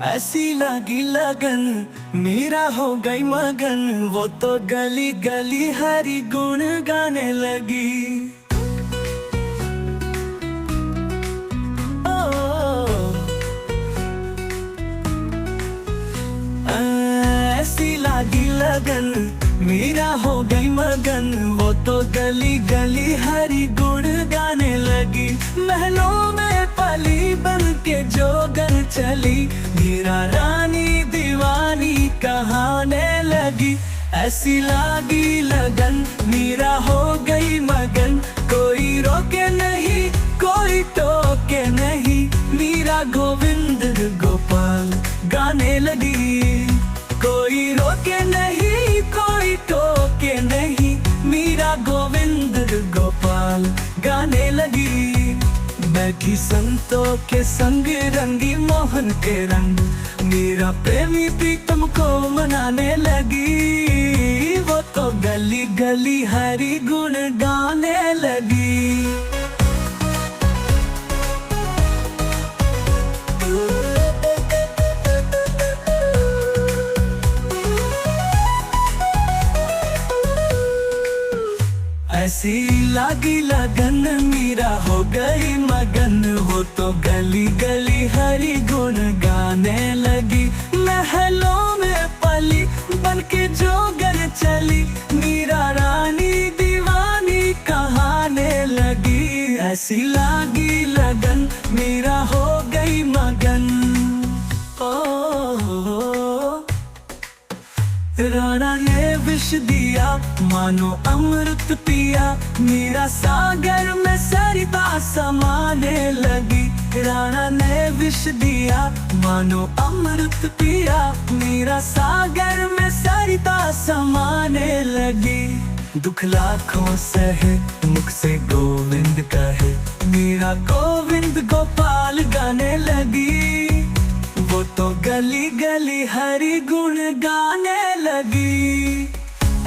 ऐसी लगी लगन मेरा हो गई मगन, वो तो गली गली हरी गुण गाने लगी। ऐसी लगी लगन मेरा हो गई मगन, वो तो गली गली हरी गुण गाने लगी। महलों में पली बन के जोगन चली, मीरा रानी दीवानी कहाने लगी। ऐसी लागी लगन मीरा हो गई मगन, कोई रोके नहीं कोई टोके नहीं, मीरा गोविंद गोपाल गाने लगी। कोई रोके नहीं कोई टोके नहीं, मीरा गोविंद गोपाल गाने लगी। बैठी संतों के संग रंगी मोहन के रंग, मीरा प्रेमी प्रीतम को मनाने लगी। वो तो गली गली हरी गुण गाने लगी। ऐसी लागी लगन मीरा हो गई मगन, वो तो गली गली हरी गुण गाने लगी। महलों में पली बन के जोगन चली, मीरा रानी दीवानी कहाने लगी। ऐसी लागी लगन मीरा हो गई मगन। राणा ने विष दिया मानो अमृत पिया, मीरा सागर में सरिता समाने लगी। राणा ने विष दिया मानो अमृत पिया, मीरा सागर में सरिता समाने लगी। दुख लाखों सहे मुख से गोविंद कहे, मीरा गोविंद गोपाल गाने लगी। वो तो गली गली हरी गुण गाने लगी।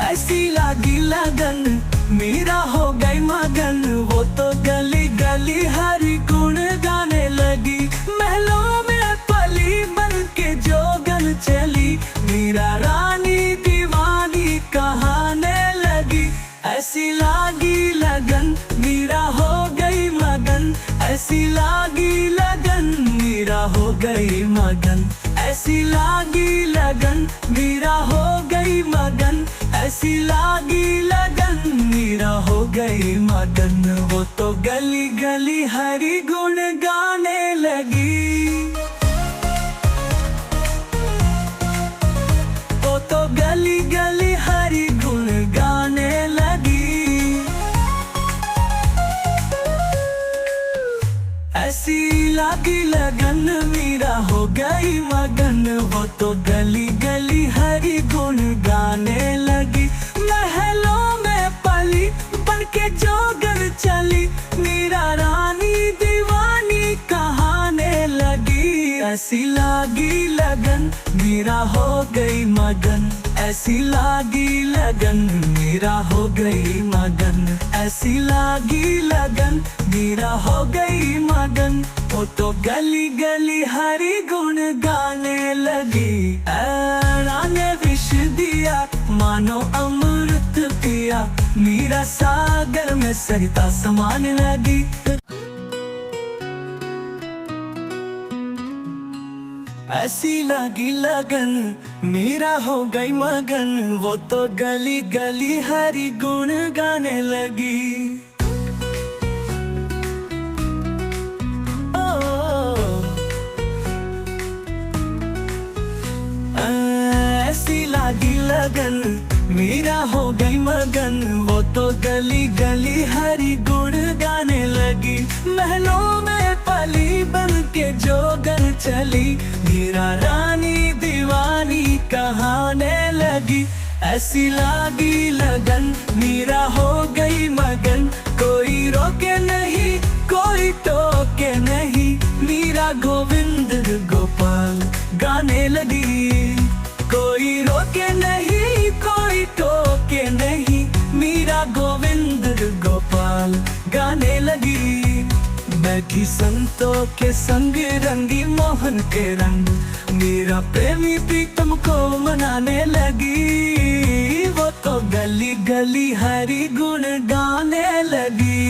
ऐसी लागी लगन मीरा हो गई मगन, वो तो गली गली हरी गुण गाने लगी। महलों में पली बन के जोगन चली, मीरा रानी दीवानी कहाने लगी। ऐसी लागी लगन मीरा हो गई मगन, ऐसी लागी लगन मीरा हो गई मगन। ऐसी लागी लगन मीरा हो गई मगन, ऐसी लागी लगन मीरा हो गई मगन। वो तो गली गली हरी गुण गाने लगी। वो तो गली गली हरी गुण गाने लगी। ऐसी लागी लगन मीरा हो गई मगन, वो तो गली गली हरी गुण गाने लगी। महलों में पली बन के जोगन चली, मीरा रानी दीवानी कहाने लगी। ऐसी लागी लगन मीरा हो गई मगन, ऐसी लागी लगन मीरा हो गई मगन। ऐसी लागी लगन मीरा हो गई मगन, वो तो गली गली हरी गुण गाने लगी। राणा ने विष दिया मानो अमृत पिया, मीरा सागर में सरिता समाने लगी। ऐसी लगी लगन मीरा हो गई मगन, वो तो गली गली हरी गुण गाने लगी। ऐसी लागी लगन मीरा हो गई मगन, वो तो गली गली हरी गुण गाने लगी। महलों में पली बन के जोगन चली, मीरा रानी दीवानी कहाने लगी। ऐसी लागी लगन मीरा हो गई मगन, कोई रोके नहीं कोई टोके नहीं, मीरा गोविंद गोपाल गाने लगी। कोई रोके नहीं कोई टोके नहीं, मीरा गोविंद गोपाल गाने लगी। बैठी संतों के संग रंगी मोहन के रंग, मेरा प्रेमी प्रीतम को मनाने लगी। वो तो गली गली हरि गुण गाने लगी।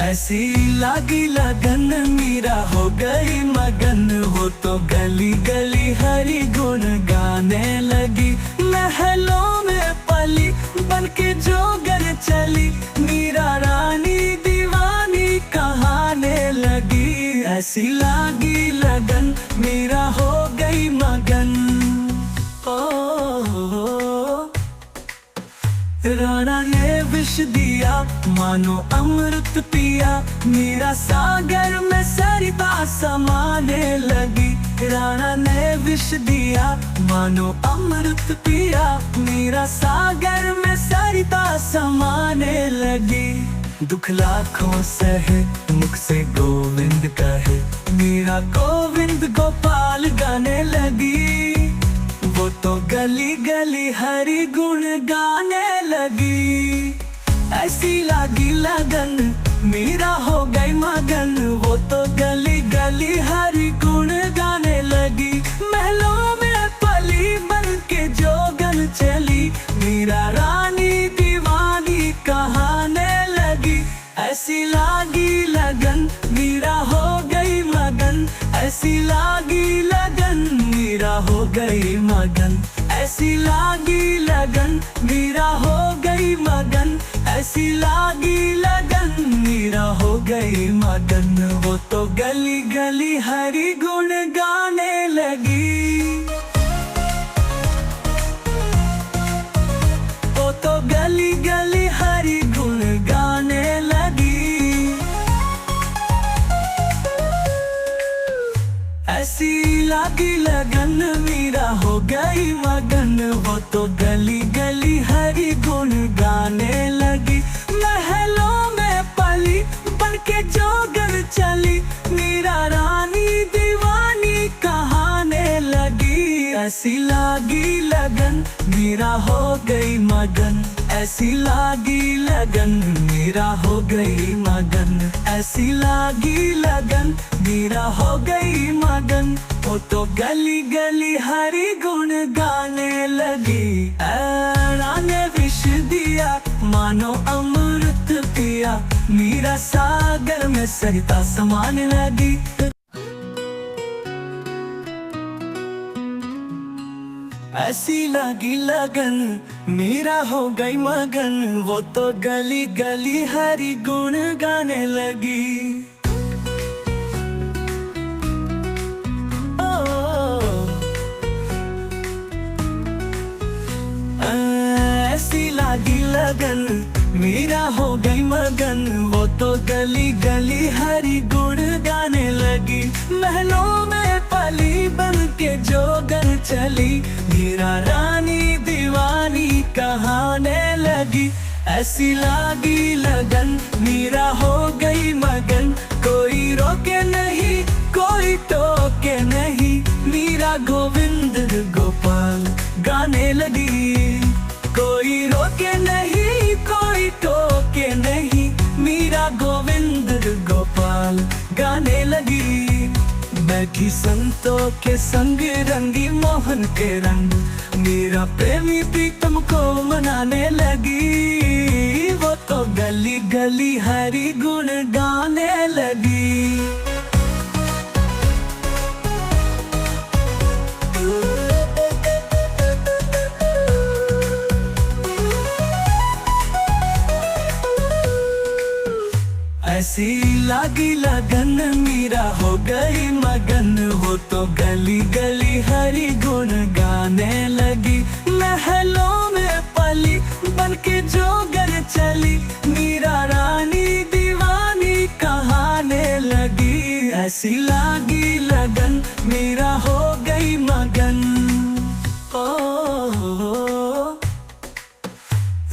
ऐसी लागी लगन मीरा हो गई मगन, वो तो गली गली हरि गुण गाने लगी। महलों में पली बनके जोगन चली, मीरा रानी दीवानी कहाने लगी। ऐसी लागी लगन मीरा हो गई मगन। राणा ने विष दिया मानो अमृत पिया, मीरा सागर में सरिता समाने लगी। राणा ने विष दिया मानो अमृत पिया, मीरा सागर में सरिता समाने लगी। दुख लाखों सहे मुख से गोविंद कहे, मीरा गोविंद गोपाल गाने लगी। वो तो गली गली हरि गुण गाने लगी। ऐसी लागी लगन मीरा हो गई मगन, वो तो गली गली हरि गुण गाने लगी। महलों में पली बन के जोगन चली, मीरा रानी दीवानी कहाने लगी। ऐसी लागी लगन मीरा हो गई मगन, ऐसी लागी लगन मीरा हो गई मगन। ऐसी लागी लगन मीरा हो गई मगन, ऐसी लागी लगन मीरा हो गई मगन। वो तो गली गली हरि गुण गाने लगी। वो तो गली गली हरि गुण गाने लगी। ऐसी लागी लगन मीरा हो गई मगन, वो तो गली गली हरि गुण गाने लगी। महलों में पली बनके जोगन चली, मीरा रानी दीवानी कहाने लगी। ऐसी लागी लगन मीरा हो गई मगन, ऐसी लागी लगन मीरा हो गई मगन। ऐसी लागी लगन मीरा हो गई मगन, वो तो गली गली हरि गुण गाने लगी। राणा ने विष दिया मानो अमृत पिया, मीरा सागर में सरिता समाने लगी। ऐसी लागी लगन मीरा हो गई मगन, वो तो गली गली हरि गुण गाने लगी। ऐसी लागी लगन मीरा हो गई मगन, वो तो गली गली हरि गुण गाने लगी। महलों में पली बन के जोगन चली, मीरा रानी दीवानी कहाने लगी। ऐसी लागी लगन मीरा हो गई मगन, कोई रोके नहीं कोई टोके नहीं, मीरा गोविंद गोपाल गाने लगी। कोई रोके नहीं कोई टोके नहीं, मीरा गोविंद गोपाल गाने लगी। बैठी संतों के संग रंगी मोहन के रंग, मेरा प्रेमी प्रीतम को मनाने लगी। वो तो गली गली हरि गुण गाने लगी। ऐसी लागी लगन मीरा हो गई मगन, वो तो गली गली हरि गुण गाने लगी। महलों में पली बनके जोगन चली, मीरा रानी दीवानी कहाने लगी। ऐसी लागी लगन मीरा हो गई मगन।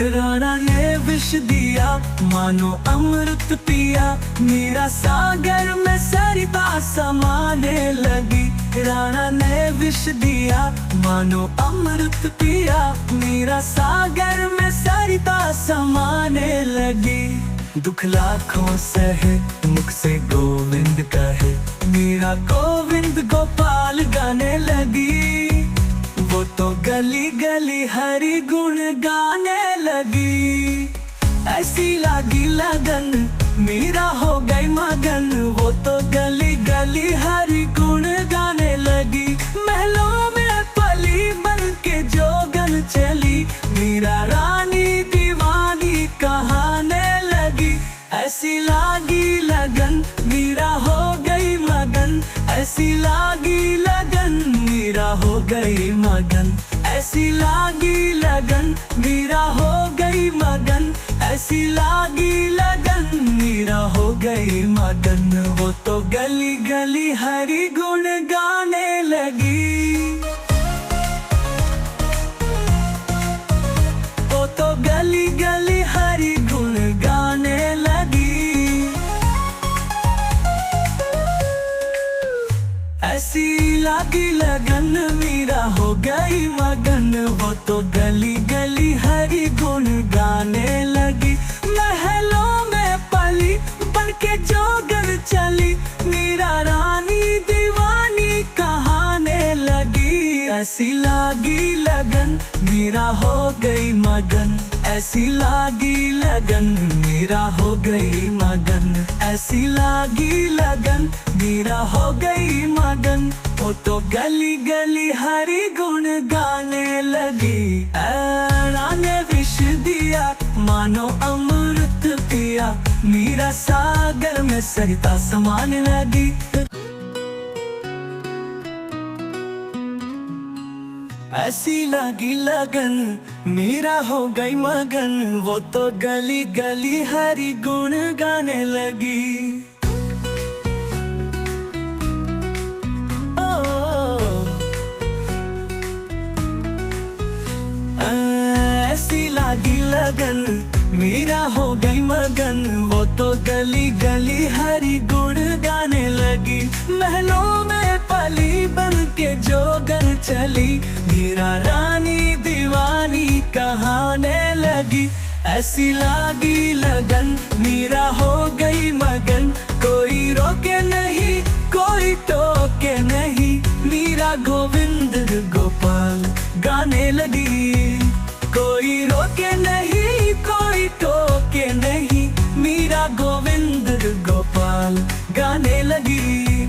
राणा ने विष दिया, मानो अमृत पिया, मेरा सागर में सरिता समाने लगी। राणा ने विष दिया, मानो अमृत पिया, मेरा सागर में सरिता समाने लगी। दुख लाखों सहे, मुख से गोविंद कहे, मेरा गोविंद गोपाल गाने लगी। वो तो गली गली हरि गुण गाने लगी। ऐसी लागी लगन, मेरा हो गई मगन, वो तो गली गली हरि गुण गाने लगी। महलों में पली बन के जोगन चली, मेरा रानी दीवानी कहाने लगी। ऐसी लागी लगन, मेरा हो गई मगन, ऐसी लागी लगन, मेरा हो गई मगन। ऐसी लागी लगन, मेरा हो गई मगन, ऐसी लागी लगन, मेरा हो गई मगन। वो तो गली गली हरि गुण गाने लगी। वो तो गली गली हरि गुण गाने लगी। ऐसी लागी लगन, मेरा हो गई मगन, वो तो गली गली हरि गुण गाने लगी। महलों में पली बन के जोगन चली, मेरा रानी दीवानी कहाने लगी। ऐसी लागी लगन, मेरा हो गई मगन, ऐसी लागी लगन, मेरा हो गई मगन। ऐसी लागी लगन, मेरा हो गई मगन, वो तो गली गली हरि गुण गाने लगी। राणा ने विष दिया, मानो अमृत पिया, मेरा सागर में सरिता समाने लगी। ऐसी लगी लगन, मेरा हो गई मगन, वो तो गली गली हरि गुण गाने लगी। ऐसी लागी लगन, मेरा हो गई मगन, वो तो गली गली हरि गुण गाने लगी। महलों में पली बन के जोगन चली, मेरा रानी दीवानी कहाने लगी। ऐसी लागी लगन, मेरा हो गई मगन, कोई रोके नहीं, कोई टोके नहीं, मेरा गोविंद गोपाल गाने लगी। कोई रोके नहीं, कोई टोके नहीं, मेरा गोविंद गोपाल गाने लगी।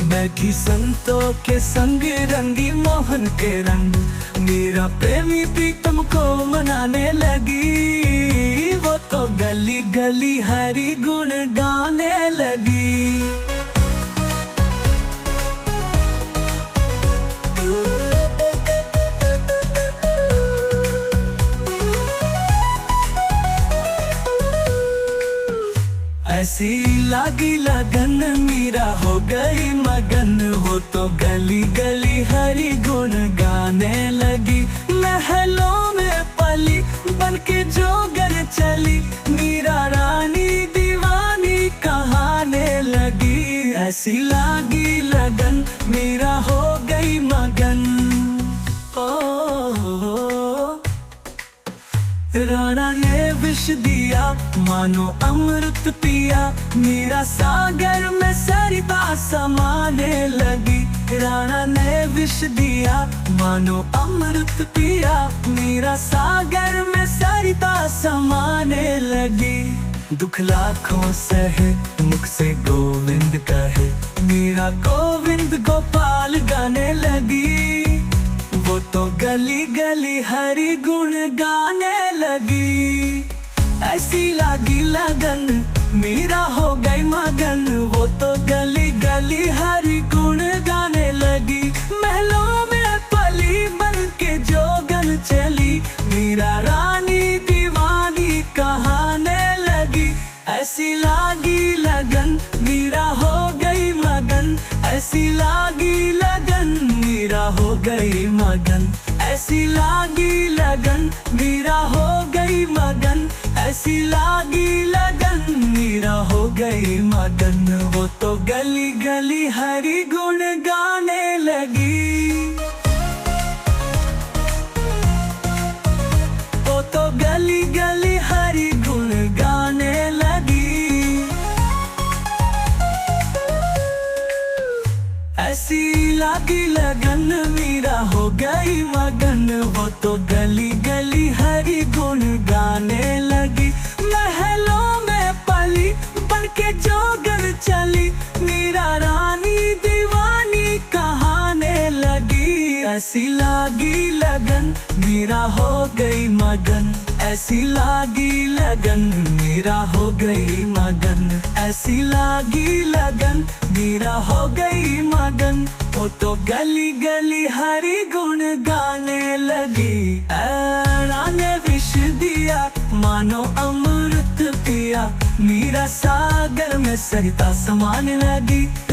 बैठी संतों के संग रंगी मोहन के रंग, मेरा प्रेमी प्रीतम को मनाने लगी। वो तो गली गली हरि गुण गाने लगी। ऐसी लागी लगन, मेरा हो गई मगन, वो तो गली गली हरि गुण गाने लगी। महलों में पली बन के जोगन चली, मेरा रानी दीवानी कहाने लगी। ऐसी लागी लगन, मेरा हो गई मगन। राणा ने विष दिया, मानो अमृत पिया, मेरा सागर में सरिता समाने लगी। राणा ने विष दिया, मानो अमृत पिया, मेरा सागर में सरिता समाने लगी। दुख लाखों सहे, मुख से गोविंद कहे, मेरा गोविंद गोपाल गाने लगी। वो तो गली गली हरि गुण गाने लगी। ऐसी लागी लगन, मेरा हो गई मगन, वो तो गली गली हरि गुण गाने लगी। महलों में पली बन के जोगन चली, मेरा रानी दीवानी कहाने लगी। ऐसी लागी लगन, मेरा हो गई मगन, ऐसी लागी लगन, मेरा हो गई मगन। ऐसी ऐसी लागी लगन मीरा हो गई मगन, ऐसी लागी लगन मीरा हो गई मगन। वो तो गली गली हरि गुण गाने लगी, वो तो गली गली हरि गुण गाने लगी। ऐसी लागी लगन मीरा हो गई मगन, वो तो गली गली हरि गुण गाने लगी। महलों में पली बनके जोगन चली, मीरा रानी दीवानी कहाने लगी। ऐसी लागी लगन मीरा हो गई मगन, ऐसी लागी लगन मीरा हो गई मगन, ऐसी लागी लगन मीरा हो गई मगन। वो तो गली गली हरि गुण गाने लगी। ऐरा ने विष दिया मानो अमृत पिया, मीरा सागर में सरिता समान लगी।